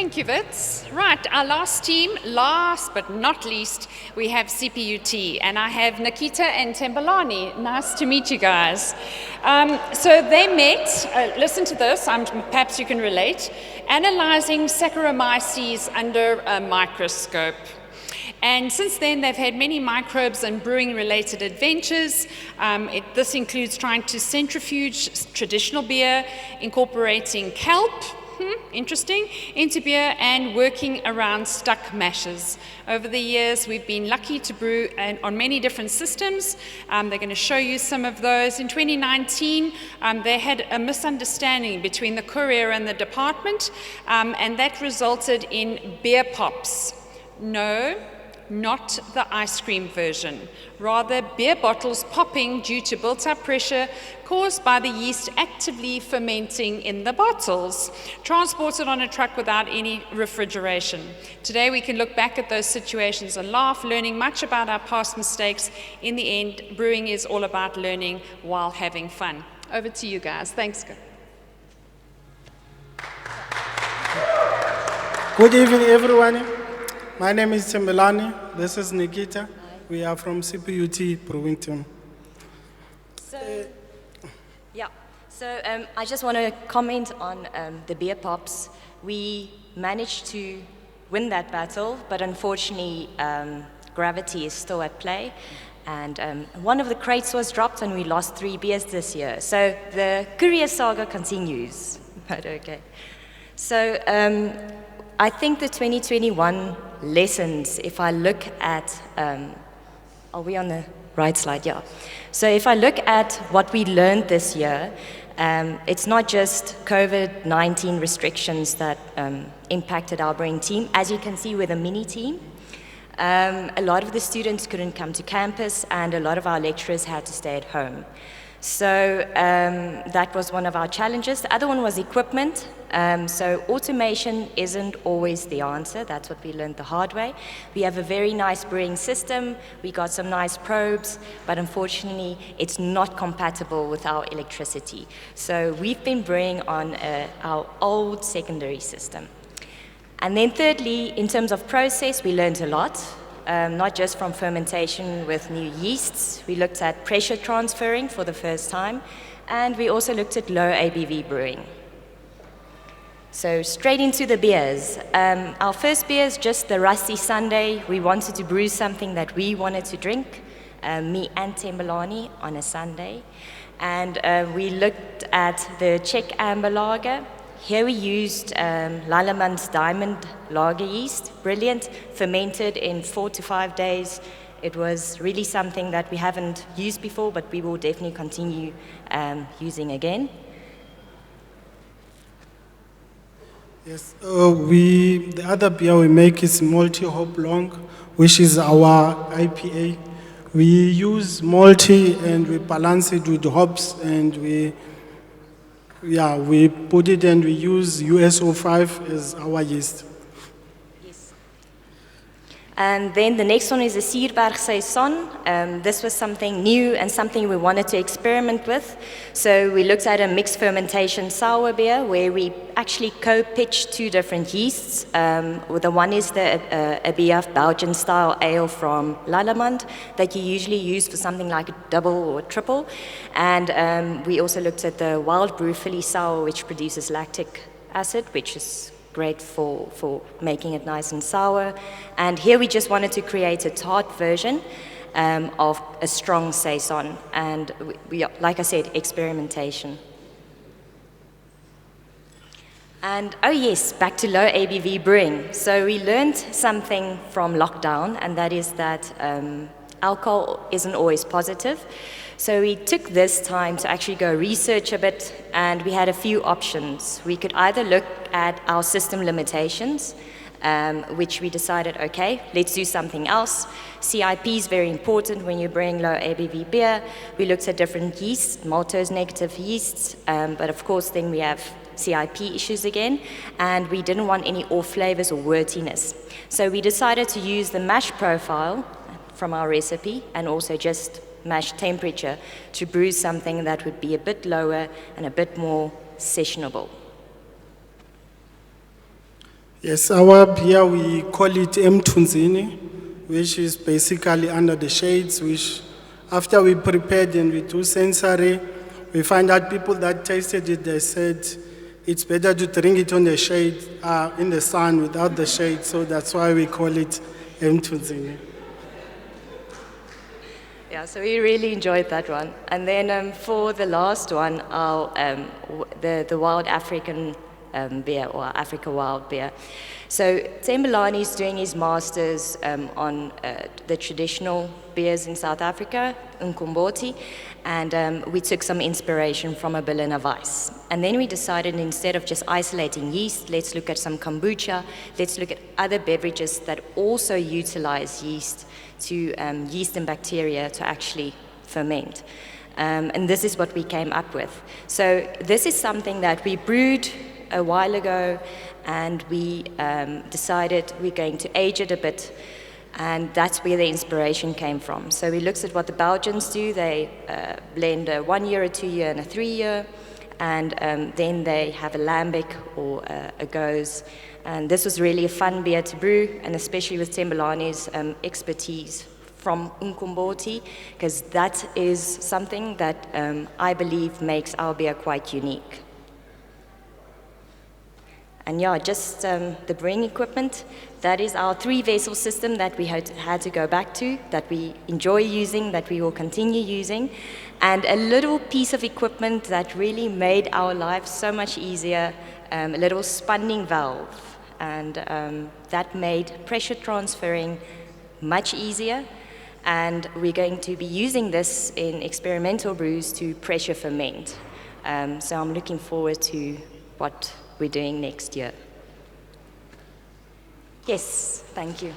Thank you, Wits. Right, our last team, last but not least, we have CPUT, and I have Nikita and Tembelani. Nice to meet you guys. So they met, listen to this, perhaps you can relate, analyzing Saccharomyces under a microscope. And since then, they've had many microbes and brewing-related adventures. This includes trying to centrifuge traditional beer, incorporating kelp, interesting, into beer, and working around stuck mashes. Over the years, we've been lucky to brew on many different systems. They're going to show you some of those. In 2019, they had a misunderstanding between the courier and the department, and that resulted in beer pops. No, not the ice cream version. Rather, beer bottles popping due to built-up pressure caused by the yeast actively fermenting in the bottles, transported on a truck without any refrigeration. Today, we can look back at those situations and laugh, learning much about our past mistakes. In the end, brewing is all about learning while having fun. Over to you guys. Thanks. Good evening, everyone. My name is Tembelani. This is Nikita. We are from CPUT Brewington. So I just want to comment on the beer pops. We managed to win that battle, but unfortunately, gravity is still at play. And one of the crates was dropped, and we lost 3 beers this year. So the courier saga continues, but okay. So I think the 2021 lessons, if I look at, are we on the right slide? Yeah. So if I look at what we learned this year, it's not just COVID-19 restrictions that impacted our brewing team. As you can see, we're the mini team. A lot of the students couldn't come to campus, and a lot of our lecturers had to stay at home. So that was one of our challenges. The other one was equipment. So automation isn't always the answer. That's what we learned the hard way. We have a very nice brewing system. We got some nice probes, but unfortunately, it's not compatible with our electricity. So we've been brewing on our old secondary system. And then thirdly, in terms of process, we learned a lot. Not just from fermentation with new yeasts. We looked at pressure transferring for the first time, and we also looked at low ABV brewing. So straight into the beers. Our first beer is just the Rusty Sunday. We wanted to brew something that we wanted to drink, me and Tembelani on a Sunday. And we looked at the Czech Amber Lager. Here we used Lallemand Diamond Lager yeast, brilliant, fermented in 4 to 5 days. It was really something that we haven't used before, but we will definitely continue using again. Yes, the other beer we make is multi-hop long, which is our IPA. We use multi and we balance it with hops, and we put it and we use US-05 as our yeast. Yes. And then the next one is the Sierberg Saison. This was something new and something we wanted to experiment with. So we looked at a mixed fermentation sour beer where we actually co-pitched 2 different yeasts. The one is the ABF Belgian style ale from Lallemand that you usually use for something like a double or triple. And we also looked at the Wild Brew Philly sour, which produces lactic acid, which is great for making it nice and sour. And here we just wanted to create a tart version of a strong saison. And we, like I said, experimentation. And oh yes, back to low ABV brewing. So we learned something from lockdown, and that is that alcohol isn't always positive. So we took this time to actually go research a bit, and we had a few options. We could either look at our system limitations, which we decided, okay, let's do something else. CIP is very important when you bring low ABV beer. We looked at different yeasts, maltose negative yeasts, but of course then we have CIP issues again, and we didn't want any off flavors or wordiness. So we decided to use the mash profile from our recipe and also just mash temperature to brew something that would be a bit lower and a bit more sessionable. Yes, our beer, we call it Mtunzini, which is basically under the shades, which after we prepared and we do sensory, we find out people that tasted it, they said it's better to drink it on the shade, in the sun without the shade, so that's why we call it Mtunzini. Yeah, so we really enjoyed that one. And then for the last one, the Wild African beer, or Africa Wild beer. So Tembelani is doing his masters on the traditional beers in South Africa, Umkomboti, and we took some inspiration from a Berliner Weiss. And then we decided, instead of just isolating yeast, let's look at some kombucha, let's look at other beverages that also utilize yeast yeast and bacteria to actually ferment. And this is what we came up with. So this is something that we brewed a while ago, and we decided we're going to age it a bit, and that's where the inspiration came from. So we looked at what the Belgians do. They blend a 1 year, a 2 year, and a 3 year, and then they have a lambic or a goes. And this was really a fun beer to brew, and especially with Tembelani's expertise from Umkomboti, because that is something that I believe makes our beer quite unique. And yeah, just the brewing equipment, that is our 3-vessel system that we had to go back to, that we enjoy using, that we will continue using, and a little piece of equipment that really made our lives so much easier, a little spunding valve, and that made pressure transferring much easier, and we're going to be using this in experimental brews to pressure ferment. So I'm looking forward to what we're doing next year. Yes, thank you.